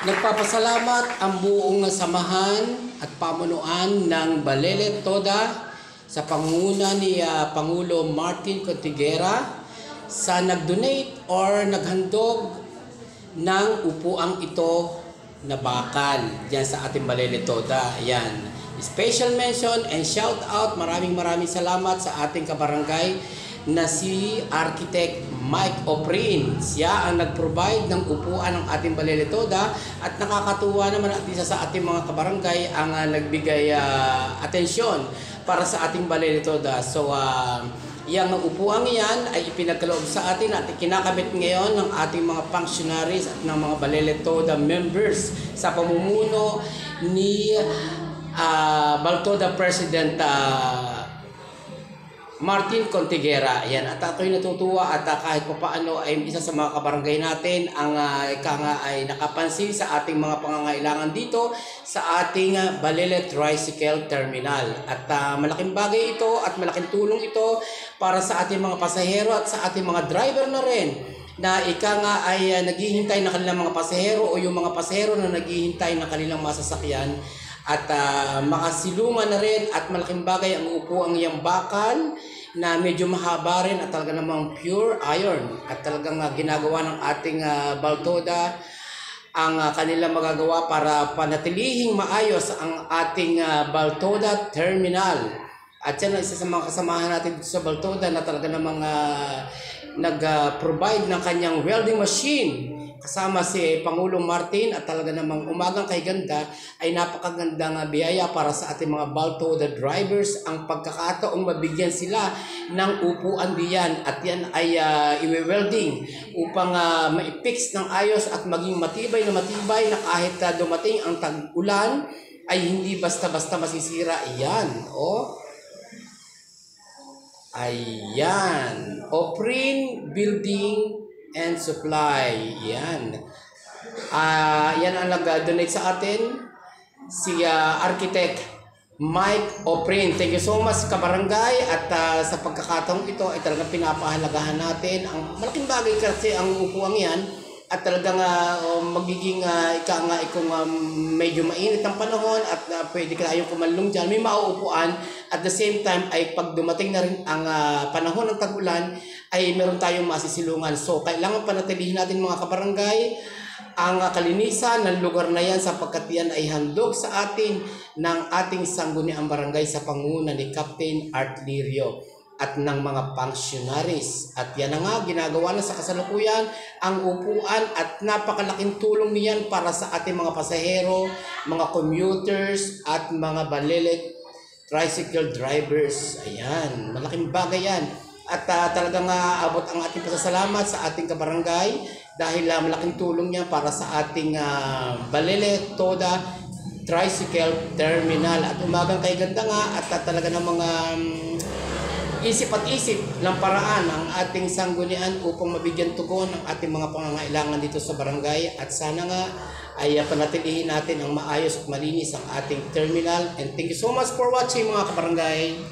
Nagpapasalamat ang buong samahan at pamunuan ng Balele Toda sa pangunguna ni Pangulo Martin Contiguera sa nag-donate or naghandog ng upuang ito na bakal diyan sa ating Balele Toda. Yan. Special mention and shout out, maraming salamat sa ating kabarangay na si Architect Mike Oprin. Siya ang nag-provide ng upuan ng ating Balele Toda at nakakatuwa naman at isa sa ating mga kabarangay ang nagbigay atensyon para sa ating Balele Toda. So, yung upuan yan ay ipinagkaloob sa atin at kinakabit ngayon ng ating mga functionaries at ng mga Balele Toda members sa pamumuno ni Baltoda President Martin Contiguera. Yan. At ako'y natutuwa at kahit pa paano ay isa sa mga kabarangay natin ang ay nakapansin sa ating mga pangangailangan dito sa ating Balele Tricycle Terminal. At malaking bagay ito at malaking tulong ito para sa ating mga pasahero at sa ating mga driver na rin na ay naghihintay na kanilang mga pasahero o yung mga pasahero na naghihintay na kanilang masasakyan at makasilungan na rin at malaking bagay ang upuang iyang bakal na medyo mahaba rin at talaga namang pure iron at talagang ginagawa ng ating Baltoda ang kanilang magagawa para panatilihing maayos ang ating Baltoda Terminal. At yan ang isa sa mga kasamahan natin sa Baltoda na talaga namang nag-provide ng kanyang welding machine kasama si Pangulong Martin at talaga namang umagang kay ganda ay napakagandang biyaya para sa ating mga Baltoda drivers ang pagkakataong mabigyan sila ng upuan diyan at yan ay i-welding upang ma-fix ng ayos at maging matibay na kahit dumating ang tag-ulan ay hindi basta-basta masisira. Ayan, ayan, Oprin Building and Supply. Yan. Yan ang nag-donate sa atin si Architect Mike Oprin. Thank you so much kabarangay at sa pagkakataong ito ay talagang pinapahalagahan natin. Ang malaking bagay kasi ang upuang yan at talagang magiging kung medyo mainit ang panahon at pwede kayong kumalong dyan, may mauupuan. At the same time ay pag dumating na rin ang panahon ng tag-ulan ay meron tayong masisilungan. So kailangan panatilihin natin mga kabarangay ang kalinisan ng lugar na yan sapagkat yan ay handog sa atin ng ating sangguniang barangay sa pangunguna ni Captain Art Lirio at ng mga functionaries. At yan na nga, ginagawa na sa kasalukuyan ang upuan at napakalaking tulong niyan para sa ating mga pasahero, mga commuters at mga Balele tricycle drivers. Ayan, malaking bagay yan. At talagang abot ang ating pasasalamat sa ating kabarangay dahil malaking tulong niya para sa ating Balele Toda Tricycle Terminal. At umagang kay ganda nga at talaga ng mga isip at isip ng paraan ang ating sanggunian upang mabigyan tugon ang ating mga pangangailangan dito sa barangay at sana nga ay panatilihin natin ang maayos at malinis ang ating terminal. And thank you so much for watching mga kabarangay.